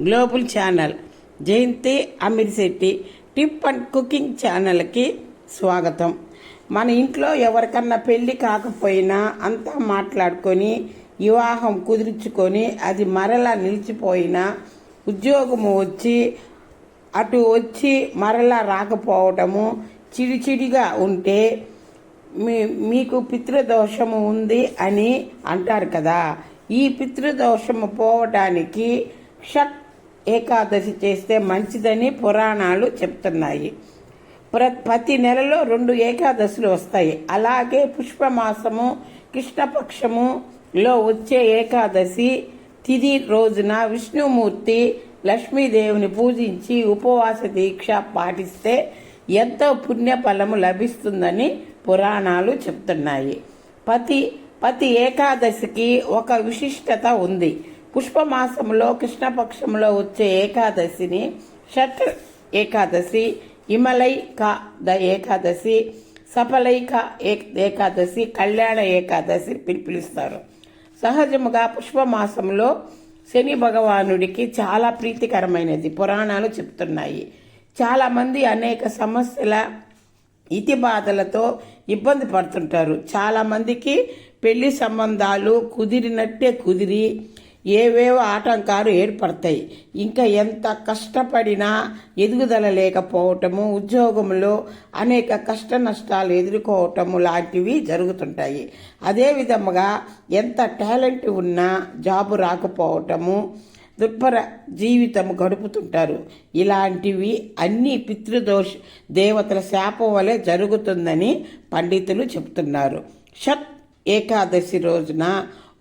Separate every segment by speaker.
Speaker 1: Global channel Jayanthi Amirsetti tip and cooking ఛానల్కి స్వాగతం. మన ఇంట్లో ఎవరికన్నా పెళ్లి కాకపోయినా అంతా మాట్లాడుకొని వివాహం కుదుర్చుకొని అది మరలా నిలిచిపోయినా ఉద్యోగము వచ్చి మరలా రాకపోవటము చిడిచిడిగా ఉంటే మీకు పితృదోషము ఉంది అని అంటారు కదా. ఈ పితృదోషము పోవటానికి షట్ ఏకాదశి చేస్తే మంచిదని పురాణాలు చెప్తున్నాయి. ప్రతి నెలలో 2 ఏకాదశులు వస్తాయి. అలాగే పుష్పమాసము కృష్ణపక్షములో వచ్చే ఏకాదశి తిథి రోజున విష్ణుమూర్తి లక్ష్మీదేవిని పూజించి ఉపవాస దీక్ష పాటిస్తే ఎంతో పుణ్యఫలము లభిస్తుందని పురాణాలు చెప్తున్నాయి. ప్రతి ఏకాదశికి ఒక విశిష్టత ఉంది. పుష్పమాసంలో కృష్ణపక్షంలో వచ్చే ఏకాదశిని షట్ ఏకాదశి, హిమలైక ఏకాదశి, సఫలైక ఏకాదశి, కళ్యాణ ఏకాదశి పిలుస్తారు. సహజముగా పుష్పమాసంలో శని భగవానుడికి చాలా ప్రీతికరమైనది పురాణాలు చెప్తున్నాయి. చాలామంది అనేక సమస్యల ఇతి బాధలతో ఇబ్బంది పడుతుంటారు. చాలామందికి పెళ్లి సంబంధాలు కుదిరినట్టే కుదిరి ఏవేవో ఆటంకాలు ఏర్పడతాయి. ఇంకా ఎంత కష్టపడినా ఎదుగుదల లేకపోవటము, ఉద్యోగంలో అనేక కష్ట నష్టాలు ఎదుర్కోవటము లాంటివి జరుగుతుంటాయి. అదేవిధముగా ఎంత టాలెంట్ ఉన్నా జాబు రాకపోవటము, దుర్భర జీవితం గడుపుతుంటారు. ఇలాంటివి అన్ని పితృదోష దేవతల శాపం వలె జరుగుతుందని పండితులు చెప్తున్నారు. షట్ ఏకాదశి రోజున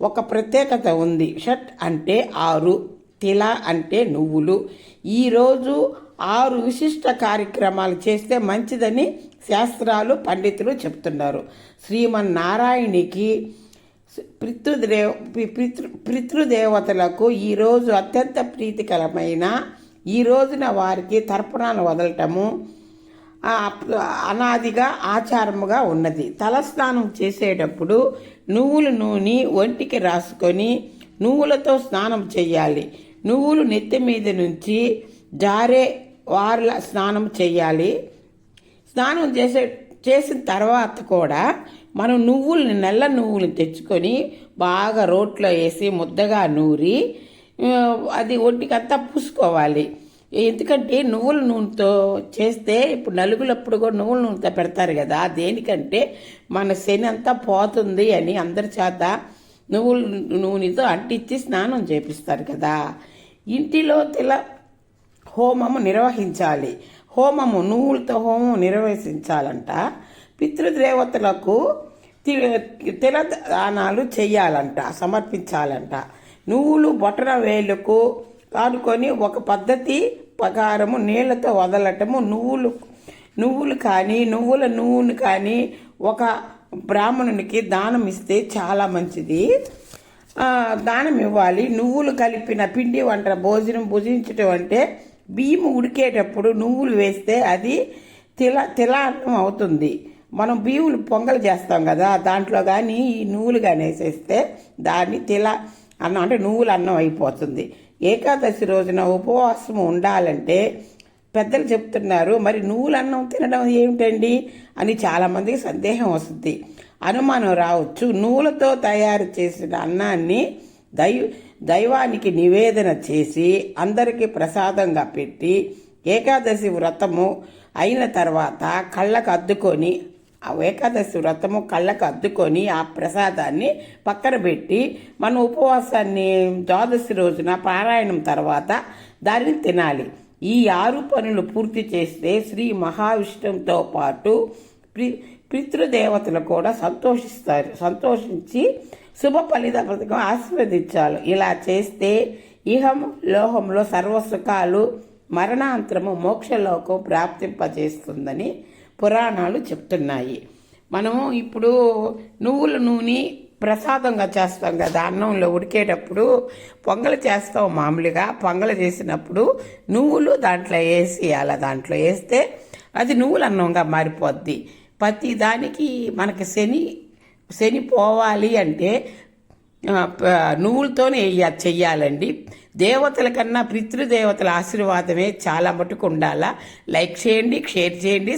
Speaker 1: ఒక ప్రత్యేకత ఉంది. షట్ అంటే 6, తిల అంటే నువ్వులు. ఈరోజు 6 విశిష్ట కార్యక్రమాలు చేస్తే మంచిదని శాస్త్రాలు పండితులు చెప్తున్నారు. శ్రీమన్నారాయణికి పితృదేవతలకు ఈరోజు అత్యంత ప్రీతికరమైన ఈ రోజున వారికి తర్పణాలు వదలటము అనాదిగా ఆచారముగా ఉన్నది. తలస్నానం చేసేటప్పుడు నువ్వుల నూనె ఒంటికి రాసుకొని నువ్వులతో స్నానం చేయాలి. నువ్వులు నెత్తి మీద నుంచి జారే వార్ల స్నానం చేయాలి. స్నానం చేసిన తర్వాత కూడా మనం నల్ల నువ్వులు తెచ్చుకొని బాగా రోట్లో వేసి ముద్దగా నూరి అది ఒంటికంతా పూసుకోవాలి. ఎందుకంటే నువ్వుల నూనెతో చేస్తే ఇప్పుడు నలుగులప్పుడు కూడా నువ్వుల నూనెతో పెడతారు కదా. దేనికంటే మన శని అంతా పోతుంది అని అందరి చేత నువ్వుల నూనెతో అంటించి స్నానం చేపిస్తారు కదా. ఇంటిలో తిల హోమము నిర్వహించాలి. నువ్వులతో హోమం నిర్వహించాలంట. పితృదేవతలకు తిలదానాలు చెయ్యాలంట, సమర్పించాలంట. నువ్వులు బొటన వేలుకు కానుకొని ఒక పద్ధతి ప్రకారము నీళ్లతో వదలటము, నువ్వులు కానీ నువ్వుల నూనె కానీ ఒక బ్రాహ్మణునికి దానం ఇస్తే చాలా మంచిది. దానం ఇవ్వాలి. నువ్వులు కలిపిన పిండి వంట భోజనం భుజించటం అంటే బియ్యం ఉడికేటప్పుడు నువ్వులు వేస్తే అది తిలాన్నం అవుతుంది. మనం బియ్యులు పొంగలు చేస్తాం కదా, దాంట్లో కానీ ఈ నువ్వులు కానీ వేసేస్తే దాన్ని అన్నం అంటే నువ్వుల అన్నం అయిపోతుంది. ఏకాదశి రోజున ఉపవాసం ఉండాలంటే పెద్దలు చెప్తున్నారు. మరి నువ్వుల అన్నం తినడం ఏమిటండి అని చాలామందికి సందేహం వస్తుంది, అనుమానం రావచ్చు. నువ్వులతో తయారు చేసిన అన్నాన్ని దైవానికి నివేదన చేసి అందరికీ ప్రసాదంగా పెట్టి ఏకాదశి వ్రతము అయిన తర్వాత ఏకాదశి వ్రతము కళ్ళకు అద్దుకొని ఆ ప్రసాదాన్ని పక్కన పెట్టి మన ఉపవాసాన్ని ద్వాదశి రోజున పారాయణం తర్వాత దానిని తినాలి. ఈ 6 పనులు పూర్తి చేస్తే శ్రీ మహావిష్ణువుతో పాటు పితృదేవతలు కూడా సంతోషించి శుభ ఫలితం ఆశీర్వదించాలి. ఇలా చేస్తే ఇహం లోహంలో సర్వసుఖాలు, మరణాంతరము మోక్షలోకం ప్రాప్తింపజేస్తుందని పురాణాలు చెప్తున్నాయి. మనము ఇప్పుడు నువ్వుల నూనె ప్రసాదంగా చేస్తాం కదా. అన్నంలో ఉడికేటప్పుడు పొంగలు చేస్తాం. మామూలుగా పొంగలు చేసినప్పుడు నువ్వులు దాంట్లో దాంట్లో వేస్తే అది నువ్వుల అన్నంగా మారిపోద్ది. ప్రతి దానికి మనకి శని పోవాలి అంటే నువ్వులతోనే చెయ్యాలండి. దేవతల కన్నా పితృదేవతల ఆశీర్వాదమే చాలా మటుకు ఉండాలా. లైక్ చేయండి, షేర్ చేయండి,